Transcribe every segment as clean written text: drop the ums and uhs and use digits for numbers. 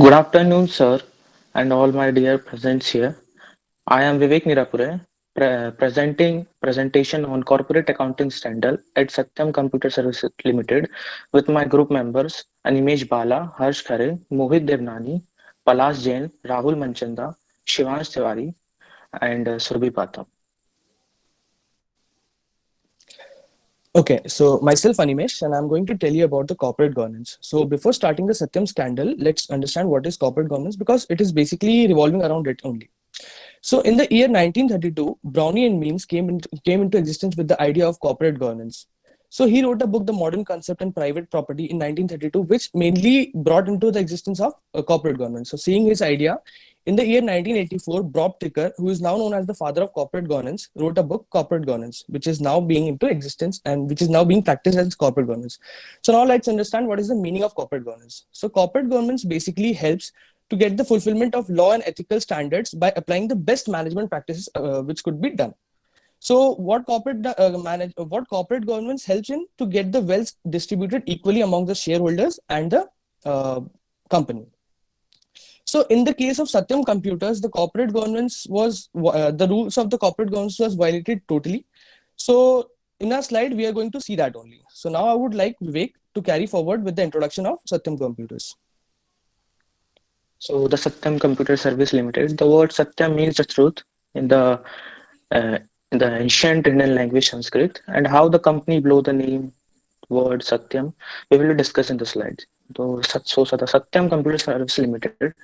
Good afternoon, sir, and all my dear presents here. I am Vivek Nirapure, presenting presentation on corporate accounting standard at Satyam Computer Services Limited with my group members Animesh Bala, Harsh Khare, Mohit Devnani, Palash Jain, Rahul Manchanda, Shivansh Tiwari, and Surbhi Patham. Okay, so myself Animesh, and I'm going to tell you about the corporate governance. So before starting the Satyam scandal, let's understand what is corporate governance because it is basically revolving around it only. So in the year 1932, Brownie and Means came into existence with the idea of corporate governance. So he wrote a book, The Modern Concept and Private Property, in 1932, which mainly brought into the existence of corporate governance. So seeing his idea, in the year 1984, Bob Ticker, who is now known as the father of corporate governance, wrote a book, Corporate Governance, which is now being into existence and which is now being practiced as corporate governance. So now let's understand what is the meaning of corporate governance. So corporate governance basically helps to get the fulfillment of law and ethical standards by applying the best management practices which could be done. So what corporate governance helps in to get the wealth distributed equally among the shareholders and the uh, company. So in the case of Satyam Computers, the corporate governance was the rules of the corporate governance was violated totally. So in our slide, we are going to see that only. So now I would like Vivek to carry forward with the introduction of Satyam Computers. So the Satyam Computer Service Limited, the word Satyam means the truth in uh, the ancient Indian language Sanskrit, and how the company blew the name word Satyam, we will discuss in the slides. So the Satyam Computer Service Limited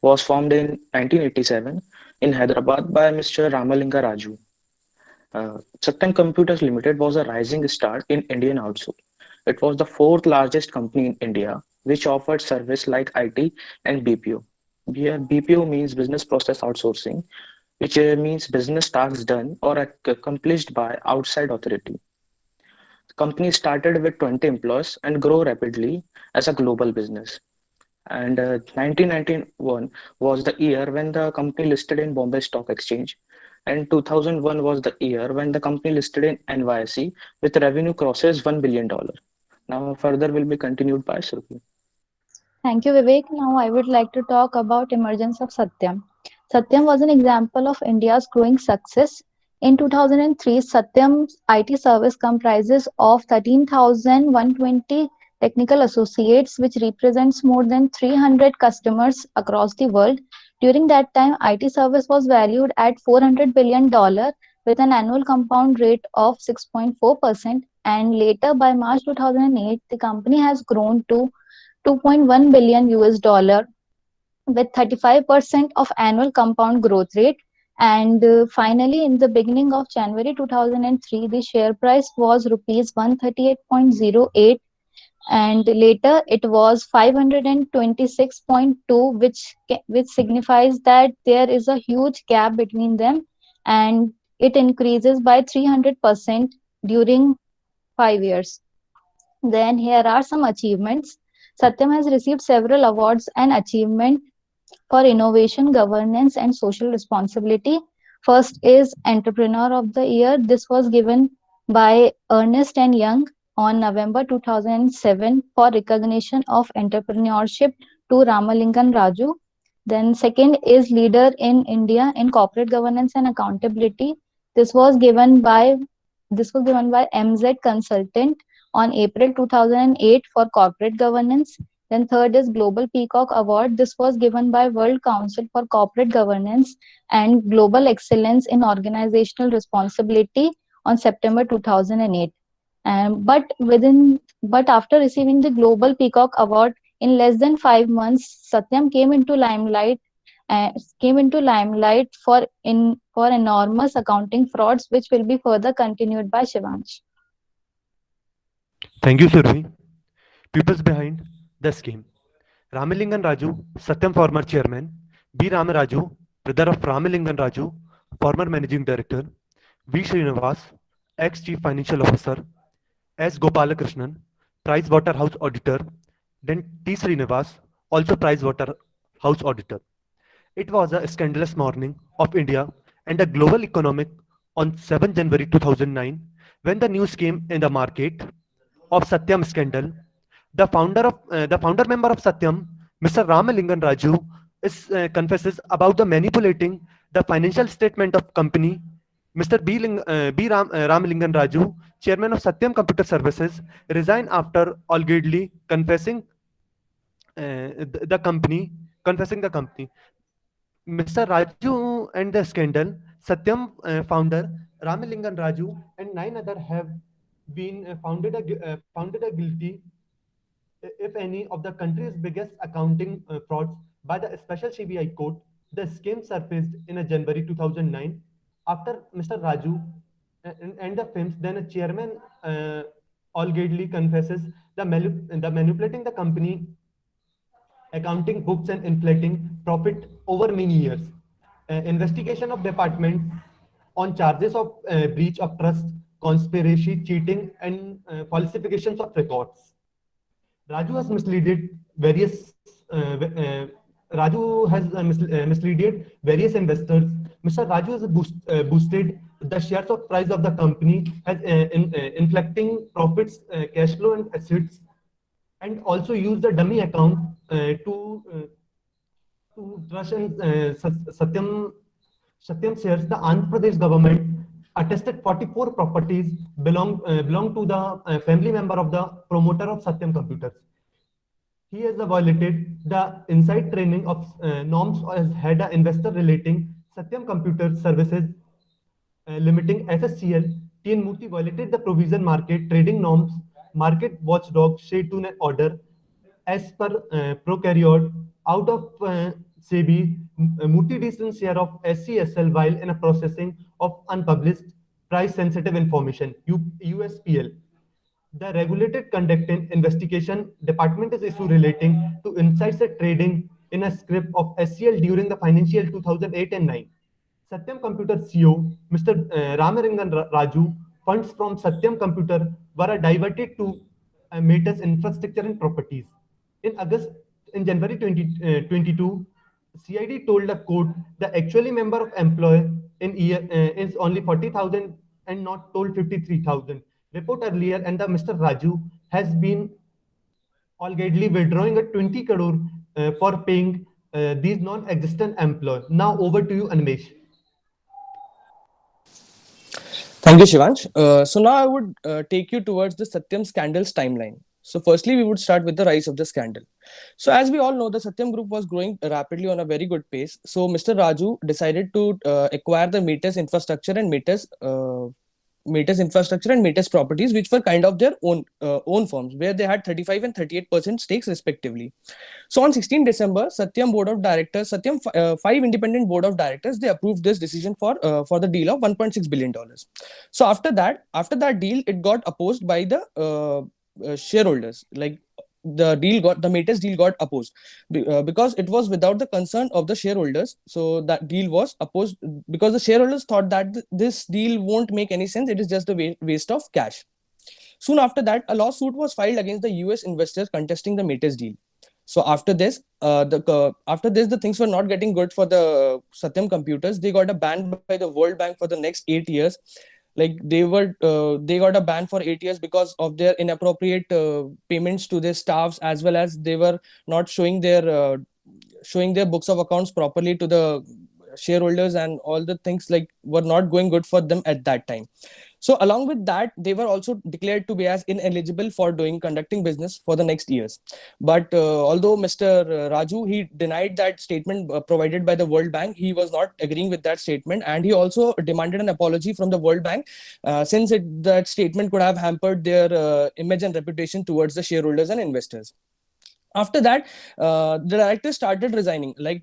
was formed in 1987 in Hyderabad by Mr. Ramalinga Raju. Satyam Computers Limited was a rising star in Indian outsourcing. It was the fourth largest company in India, which offered service like IT and BPO. Here, BPO means business process outsourcing, which means business tasks done or accomplished by outside authority. The company started with 20 employees and grew rapidly as a global business. And 1991 was the year when the company listed in Bombay Stock Exchange. And 2001 was the year when the company listed in NYSE with revenue crosses $1 billion. Now further will be continued by Surbhi. Thank you, Vivek. Now I would like to talk about emergence of Satyam. Satyam was an example of India's growing success. In 2003, Satyam's IT service comprises of 13,120 technical associates, which represents more than 300 customers across the world. During that time, IT service was valued at $400 billion with an annual compound rate of 6.4%. And later, by March 2008, the company has grown to 2.1 billion US dollar with 35% of annual compound growth rate. And finally, in the beginning of January 2003, the share price was rupees 138.08, and later it was 526.2, which signifies that there is a huge gap between them, and it increases by 300% during 5 years. Then here are some achievements. Satyam has received several awards and achievements for innovation, governance, and social responsibility. First is Entrepreneur of the Year. This was given by Ernest and Young on November 2007 for recognition of entrepreneurship to Ramalingan Raju. Then second is Leader in India in Corporate Governance and Accountability. This was given by MZ Consultant on April 2008 for corporate governance. Then third is Global Peacock Award. This was given by World Council for Corporate Governance and Global Excellence in Organizational Responsibility on September 2008. But after receiving the Global Peacock Award in less than 5 months, Satyam uh, came into limelight for enormous accounting frauds, which will be further continued by Shivansh. Thank you, Survi. Peoples behind the scheme. Ramilingan Raju, Satyam former chairman. B. Ramaraju, brother of Ramilingan Raju, former managing director. V. Srinivas, ex-chief financial officer. S. Gopalakrishnan, Price Waterhouse auditor. Then T. Srinivas, also Price Waterhouse auditor. It was a scandalous morning of India and the global economic on 7 January 2009 when the news came in the market of Satyam scandal. The founder member of Satyam, Mr. Ramalingan Raju confesses about the manipulating the financial statement of company. Mr. Ramalingan Raju, chairman of Satyam Computer Services, resigned after allegedly the company, confessing the company. Mr. Raju and the scandal, Satyam founder Ramalingan Raju and 9 others have been founded a guilty, if any, of the country's biggest accounting frauds by the special CBI court. The scheme surfaced in a January 2009 after Mr. Raju and the firm's then a chairman allegedly confesses the manipulating the company accounting books and inflating profit over many years. Investigation of department on charges of breach of trust, conspiracy, cheating, and falsifications of records. Raju has misleaded various Raju has misleaded various investors. Mr. Raju has boosted the shares of price of the company, has inflecting profits, cash flow, and assets, and also used the dummy account to trust and Satyam shares. The Andhra Pradesh government attested 44 properties belong to the family member of the promoter of Satyam Computers. He has violated the inside training of norms as head an investor relating Satyam Computer Services limiting SSCL. TN Murthy violated the provision market trading norms. Market watchdog shared to an order as per prokaryote out of SEBI. Murthy decent share of SCSL while in a processing of unpublished price sensitive information USPL. The regulated conduct investigation department is issue relating to insights trading in a script of SCL during the financial 2008 and 9. Satyam Computer CEO, Mr. Ramalingan Raju, funds from Satyam Computer were diverted to Meta's infrastructure and properties. In January 2022, CID told the court the actually member of employee in year is only 40,000 and not told 53,000. Report earlier, and the Mr. Raju has been allegedly withdrawing a 20 crore for paying these non-existent employees. Now over to you, Animesh. Thank you, Shivansh. So now I would take you towards the Satyam scandal's timeline. So firstly, we would start with the rise of the scandal. So as we all know, the Satyam group was growing rapidly on a very good pace. So Mr. Raju decided to acquire the Metis infrastructure and Metis properties, which were kind of their own firms, where they had 35 and 38% stakes respectively. So on 16 December, Satyam 5 independent board of directors, they approved this decision for the deal of $1.6 billion. So after that deal, it got opposed by the shareholders. Like the Metis deal got opposed because it was without the consent of the shareholders. So that deal was opposed because the shareholders thought that this deal won't make any sense. It is just a waste of cash. Soon after that, a lawsuit was filed against the US investors contesting the Metis deal. So after this, the things were not getting good for the Satyam Computers. They got a ban by the World Bank for the next 8 years. Like they got a ban for 8 years because of their inappropriate payments to their staffs, as well as they were not showing their books of accounts properly to the shareholders, and all the things like were not going good for them at that time. So along with that, they were also declared to be as ineligible for conducting business for the next years. But although Mr. Raju, he denied that statement provided by the World Bank, he was not agreeing with that statement, and he also demanded an apology from the World Bank, since that statement could have hampered their image and reputation towards the shareholders and investors. After that, the directors started resigning, like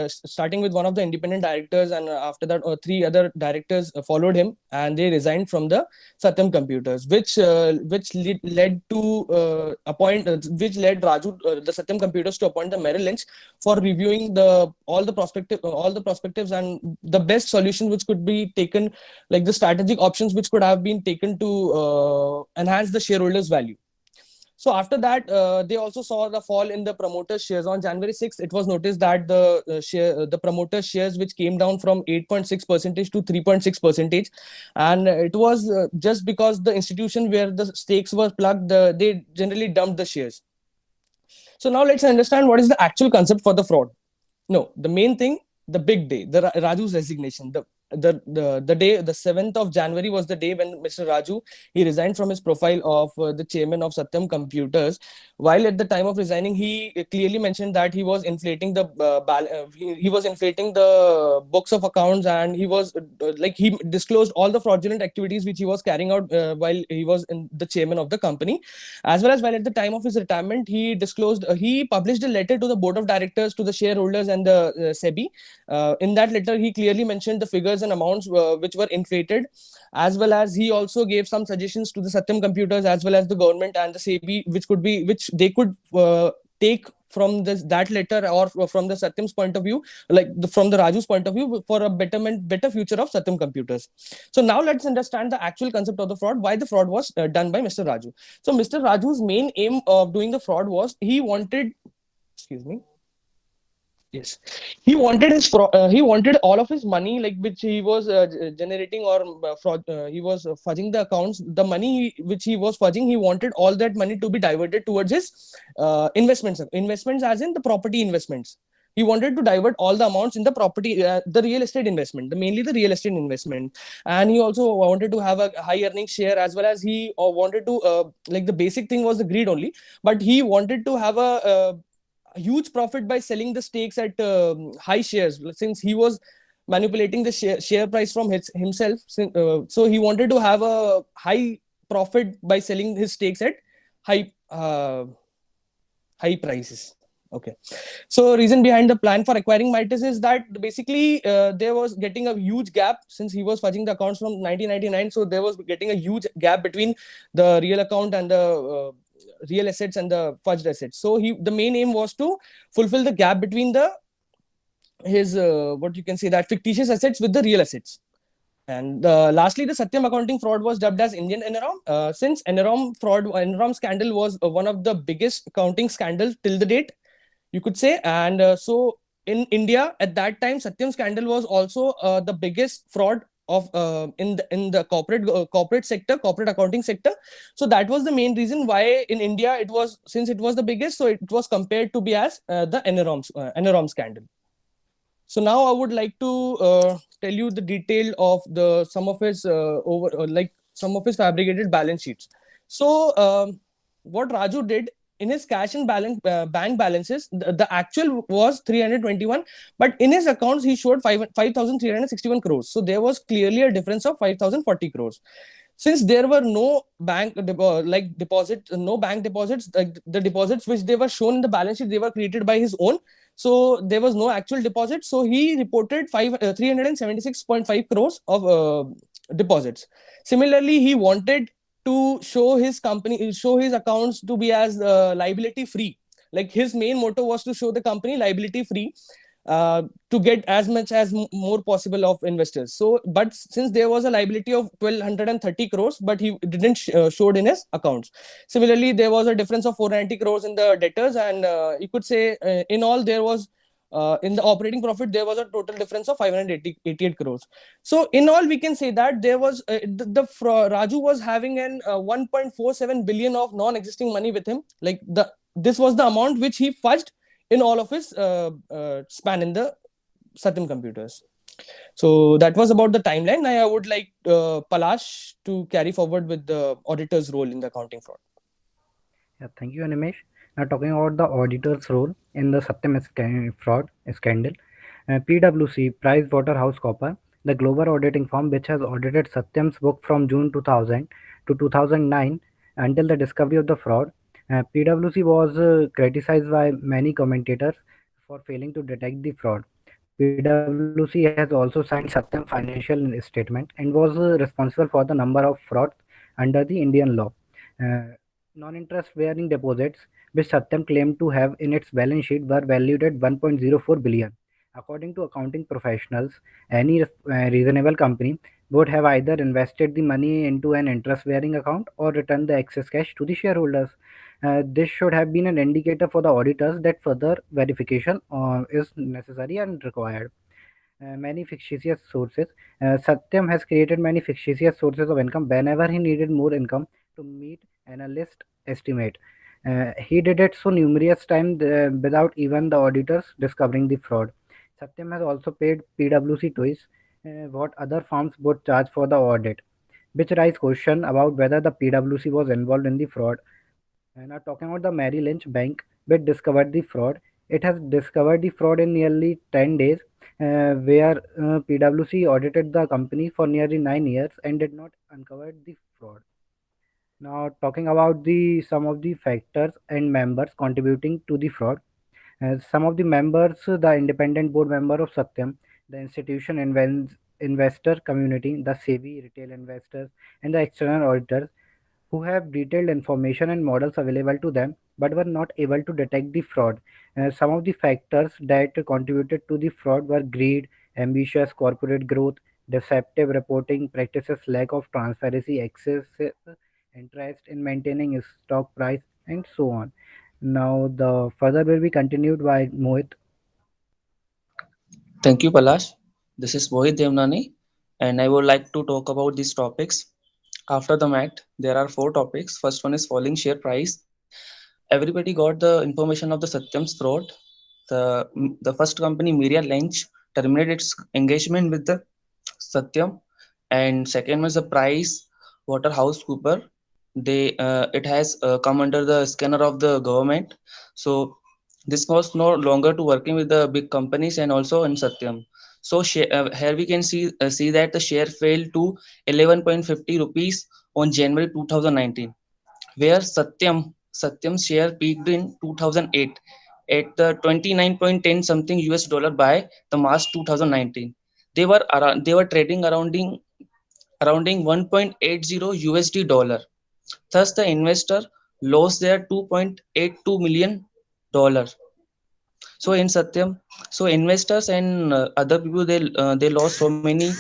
starting with one of the independent directors, and after that, three other directors followed him, and they resigned from the Satyam Computers, led Raju, the Satyam Computers, to appoint the Merrill Lynch for reviewing all the perspectives and the best solution which could be taken, like the strategic options which could have been taken to enhance the shareholders' value. So after that, they also saw the fall in the promoters' shares. On January 6th, it was noticed that the promoters' shares, which came down from 8.6% to 3.6%, and it was just because the institution where the stakes were plugged, they generally dumped the shares. So now let's understand what is the actual concept for the fraud. No, the main thing, the big day, Raju's resignation. The day, the 7th of January was the day when Mr. Raju, he resigned from his profile of the chairman of Satyam Computers. While at the time of resigning, he clearly mentioned that he was inflating the he was inflating the books of accounts, and he was like he disclosed all the fraudulent activities which he was carrying out while he was in the chairman of the company. As well as while at the time of his retirement, he disclosed, he published a letter to the board of directors, to the shareholders, and the SEBI. In that letter, he clearly mentioned the figures and amounts which were inflated, as well as he also gave some suggestions to the Satyam Computers as well as the government and the SEBI, which they could take from that letter, or from the Satyam's point of view, like from the Raju's point of view, for a better future of Satyam Computers. So now let's understand the actual concept of the fraud, why the fraud was done by Mr. Raju. So Mr. Raju's main aim of doing the fraud was he wanted, excuse me, yes, he wanted all of his money, like which he was generating, or fraud, he was fudging the accounts. The money which he was fudging, he wanted all that money to be diverted towards his investments, as in the property investments. He wanted to divert all the amounts in the property, the real estate investment, mainly the real estate investment. And he also wanted to have a high earning share, as well as he wanted to like the basic thing was the greed only, but he wanted to have a huge profit by selling the stakes at high shares, since he was manipulating the share price from himself. So he wanted to have a high profit by selling his stakes at high high prices. Okay. So reason behind the plan for acquiring Midas is that basically there was getting a huge gap, since he was fudging the accounts from 1999. So there was getting a huge gap between the real account and the real assets and the fudged assets. So the main aim was to fulfill the gap between the his what you can say, that fictitious assets with the real assets. And lastly, the Satyam accounting fraud was dubbed as Indian Enron, since Enron scandal was one of the biggest accounting scandals till the date, you could say. And so in India at that time, Satyam scandal was also the biggest fraud of in the corporate sector, corporate accounting sector. So that was the main reason why in India it was, since it was the biggest, so it was compared to be as the Enron scandal. So now I would like to tell you the detail of the some of his like some of his fabricated balance sheets. So what Raju did in his cash and bank balances, the actual was 321, but in his accounts he showed 5,361 crores. So there was clearly a difference of 5,040 crores. Since there were no no bank deposits, like the deposits which they were shown in the balance sheet, they were created by his own. So there was no actual deposit. So he reported 376.5 crores of deposits. Similarly, he wanted to show his accounts to be as liability free. Like his main motto was to show the company liability free, to get as much as more possible of investors. So, but since there was a liability of 1,230 crores, but he didn't showed in his accounts. Similarly, there was a difference of 490 crores in the debtors, and you could say in all there was. In the operating profit, there was a total difference of 588 crores. So, in all, we can say that there was Raju was having an 1.47 billion of non-existing money with him. Like this was the amount which he fudged in all of his span in the Satyam Computers. So that was about the timeline. Now I would like Palash to carry forward with the auditor's role in the accounting fraud. Yeah, thank you, Animesh. Now, talking about the auditor's role in the Satyam fraud scandal, PwC, PricewaterhouseCoopers, the global auditing firm which has audited Satyam's book from June 2000 to 2009 until the discovery of the fraud, PwC was criticized by many commentators for failing to detect the fraud. PwC has also signed Satyam financial statement and was responsible for the number of frauds under the Indian law. Uh, Non-interest bearing deposits, which Satyam claimed to have in its balance sheet, were valued at 1.04 billion. According to accounting professionals, any reasonable company would have either invested the money into an interest bearing account or returned the excess cash to the shareholders. This should have been an indicator for the auditors that further verification is necessary and required. Many fictitious sources. Satyam has created many fictitious sources of income whenever he needed more income to meet analyst estimate. He did it so numerous times without even the auditors discovering the fraud. Satyam has also paid PwC twice what other firms would charge for the audit, which raise question about whether the PwC was involved in the fraud. And now talking about the Merrill Lynch Bank, which discovered the fraud, it has discovered the fraud in nearly 10 days, where PwC audited the company for nearly 9 years and did not uncover the fraud. Now talking about the some of the factors and members contributing to the fraud. Some of the members, the independent board member of Satyam, the institution investor community, the SEBI, retail investors, and the external auditors who have detailed information and models available to them but were not able to detect the fraud. Some of the factors that contributed to the fraud were greed, ambitious corporate growth, deceptive reporting practices, lack of transparency, excessive interest in maintaining stock price, and so on. Now, the further will be continued by Mohit. Thank you, Palash. This is Mohit Devnani, and I would like to talk about these topics. After the MAT, there are four topics. First one is falling share price. Everybody got the information of the Satyam's fraud. The first company, Media Lynch, terminated its engagement with the Satyam, and second was the Price Waterhouse Cooper. It has come under the scanner of the government. So this was no longer to working with the big companies and also in Satyam. So here we can see that the share fell to 11.50 rupees on January 2019, where Satyam's share peaked in 2008 at the 29.10 something US dollar by the March 2019. They were trading arounding 1.80 USD dollar. Thus, the investor lost their 2.82 million dollar. So in Satyam, so investors and other people they lost so many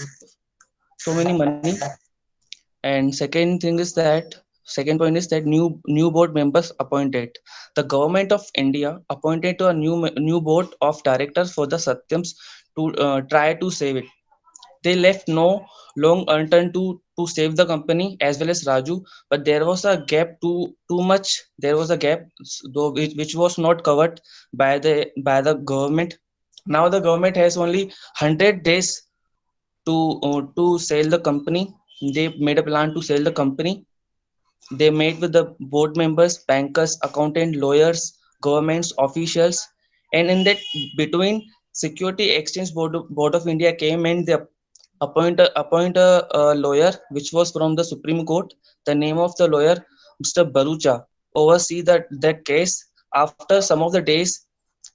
money. And second point is that new board members appointed. The government of India appointed to a new board of directors for the Satyams to try to save it. They left no long unturned to save the company as well as Raju, but there was a gap too much. There was a gap though which was not covered by the government. Now the government has only 100 days to sell the company. They made a plan to sell the company. They met with the board members, bankers, accountant, lawyers, governments, officials, and in that between, Security Exchange Board of India came and they appoint a lawyer which was from the Supreme Court. The name of the lawyer, Mr. Barucha, oversee that case. After some of the days,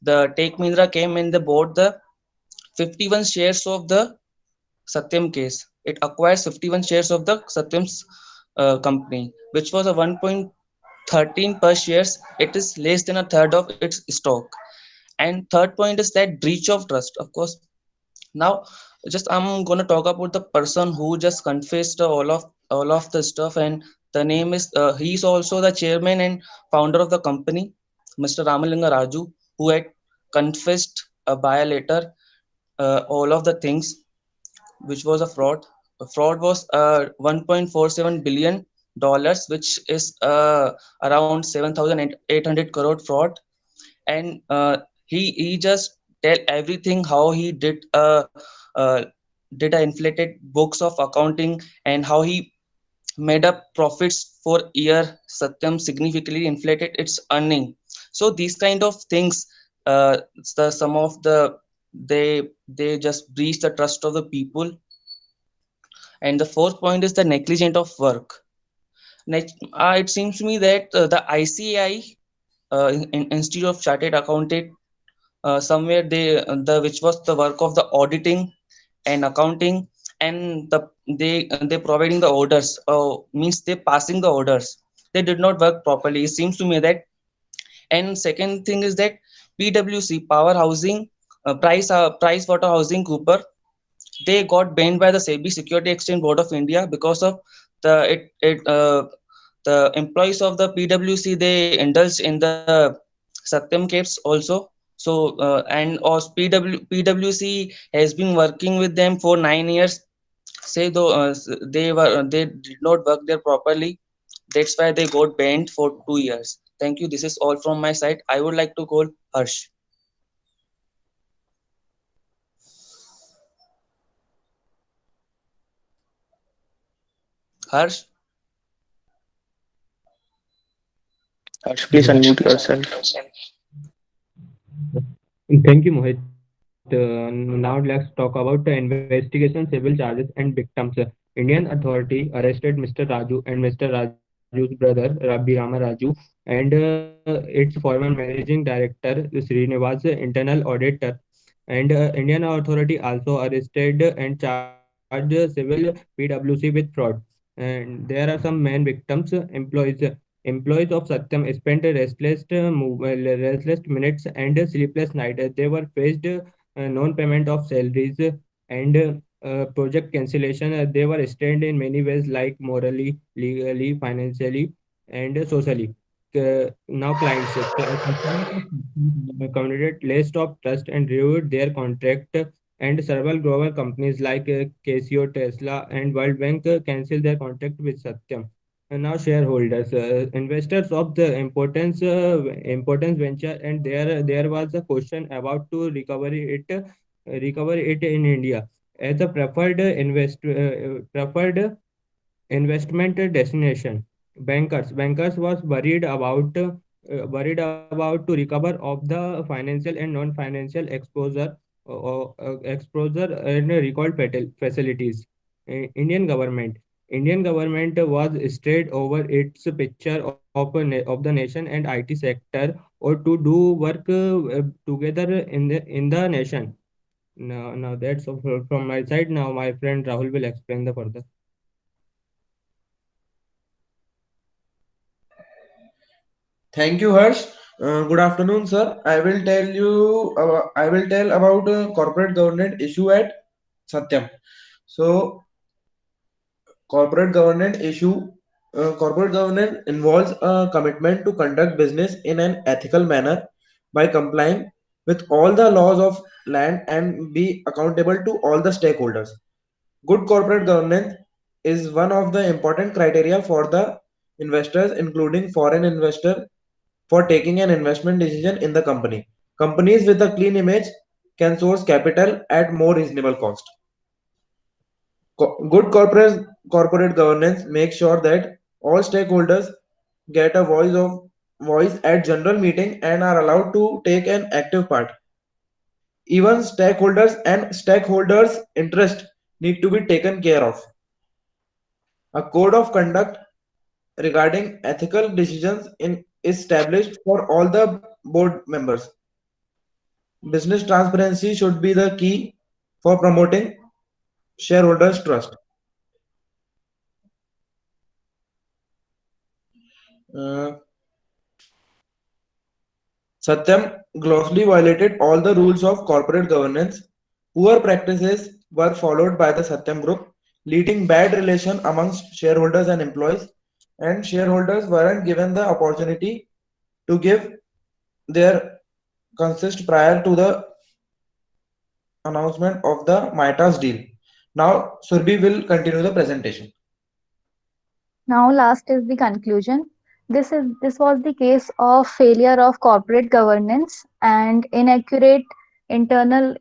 the Take Mahindra came and they bought the 51 shares of the Satyam case. It acquires 51 shares of the Satyam's company, which was a 1.13 per shares. It is less than a third of its stock. And third point is that breach of trust. Of course, now just I'm gonna talk about the person who just confessed all of the stuff, and the name is he's also the chairman and founder of the company, Mr. Ramalinga Raju, who had confessed by a letter all of the things which was a fraud. The fraud was 1.47 billion dollars, which is around 7,800 crore fraud. And he just tell everything how he uh, did a inflated books of accounting, and how he made up profits for year. Satyam significantly inflated its earning. So these kind of things, some of they just breach the trust of the people. And the fourth point is the negligent of work. It seems to me that the ICAI, Institute of Chartered Accountant, somewhere the which was the work of the auditing and accounting, and they providing the orders, means they passing the orders. They did not work properly. It seems to me that. And second thing is that PwC, Power Housing, Price Waterhousing Cooper, they got banned by the SEBI, Security Exchange Board of India, because of the it it the employees of the PwC, they indulged in the Satyam capes also. So and or PwC has been working with them for 9 years. Say though they did not work there properly. That's why they got banned for 2 years. Thank you. This is all from my side. I would like to call Harsh. Harsh. Harsh, please unmute yourself. Thank you, Mohit. Now let's talk about the investigation, civil charges, and victims. Indian authority arrested Mr. Raju and Mr. Raju's brother, Rabbi Rama Raju, and its former managing director, Srinivas, internal auditor. And Indian authority also arrested and charged civil PwC with fraud. And there are some main victims, employees of Satyam spent restless minutes and sleepless nights. They were faced non-payment of salaries and project cancellation. They were strained in many ways, like morally, legally, financially, and socially. Now, clients committed list of trust and reviewed their contract, and several global companies like Casio, Tesla, and World Bank canceled their contract with Satyam. And now shareholders, investors of the importance venture, and there was a question about to recover it in India as a preferred investment destination. Bankers was worried about to recover of the financial and non-financial exposure and recalled facilities. Indian government. Indian government was straight over its picture of the nation and IT sector, or to do work together in the nation. Now that's all from my side. Now my friend Rahul will explain the further. Thank you, Harsh. Good afternoon, sir. I will tell about corporate governance issue at Satyam. So, corporate governance issue. Corporate governance involves a commitment to conduct business in an ethical manner by complying with all the laws of land and be accountable to all the stakeholders. Good corporate governance is one of the important criteria for the investors, including foreign investor, for taking an investment decision in the company. Companies with a clean image can source capital at more reasonable cost. Good corporate governance makes sure that all stakeholders get a voice at general meeting and are allowed to take an active part. Even stakeholders' interest need to be taken care of. A code of conduct regarding ethical decisions is established for all the board members. Business transparency should be the key for promoting shareholders' trust. Uh, Satyam grossly violated all the rules of corporate governance. Poor practices were followed by the Satyam Group, leading bad relation amongst shareholders and employees. And shareholders weren't given the opportunity to give their consist prior to the announcement of the Mitas deal. Now, Surbi will continue the presentation. Now, last is the conclusion. This was the case of failure of corporate governance and inaccurate internal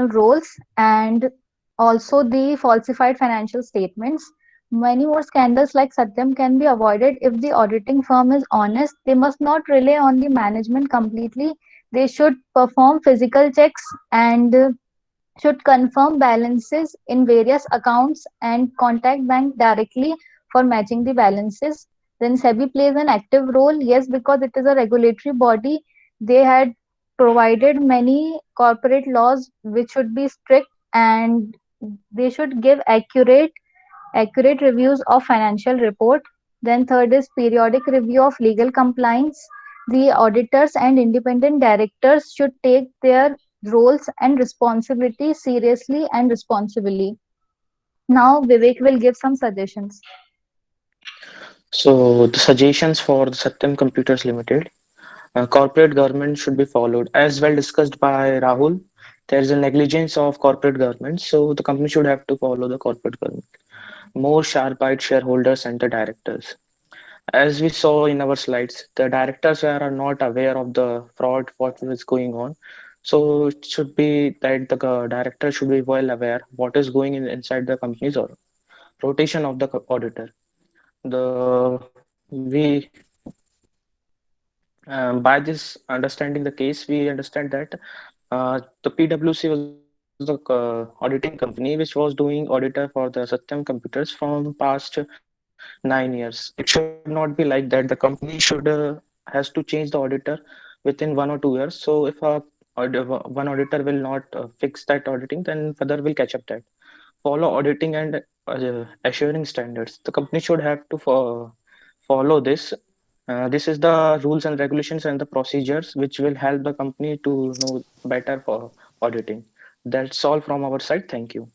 roles, and also the falsified financial statements. Many more scandals like Satyam can be avoided if the auditing firm is honest. They must not rely on the management completely. They should perform physical checks and should confirm balances in various accounts and contact bank directly for matching the balances. Then SEBI plays an active role, yes, because it is a regulatory body. They had provided many corporate laws which should be strict, and they should give accurate reviews of financial report. Then third is periodic review of legal compliance. The auditors and independent directors should take their roles and responsibilities seriously and responsibly. Now Vivek will give some suggestions. So the suggestions for the Satyam Computers Limited. Corporate government should be followed. As well discussed by Rahul, there is a negligence of corporate government, so the company should have to follow the corporate government. More sharp-eyed shareholders and the directors. As we saw in our slides, the directors are not aware of the fraud, what is going on. So it should be that the director should be well aware what is going in inside the companies or rotation of the auditor. The we By this understanding the case, we understand that the PwC was the auditing company which was doing auditor for the Satyam computers from past 9 years. It should not be like that. The company should has to change the auditor within 1 or 2 years. So if one auditor will not fix that auditing, then further will catch up that. Follow auditing and assuring standards. The company should have to follow this. This is the rules and regulations and the procedures which will help the company to know better for auditing. That's all from our side. Thank you.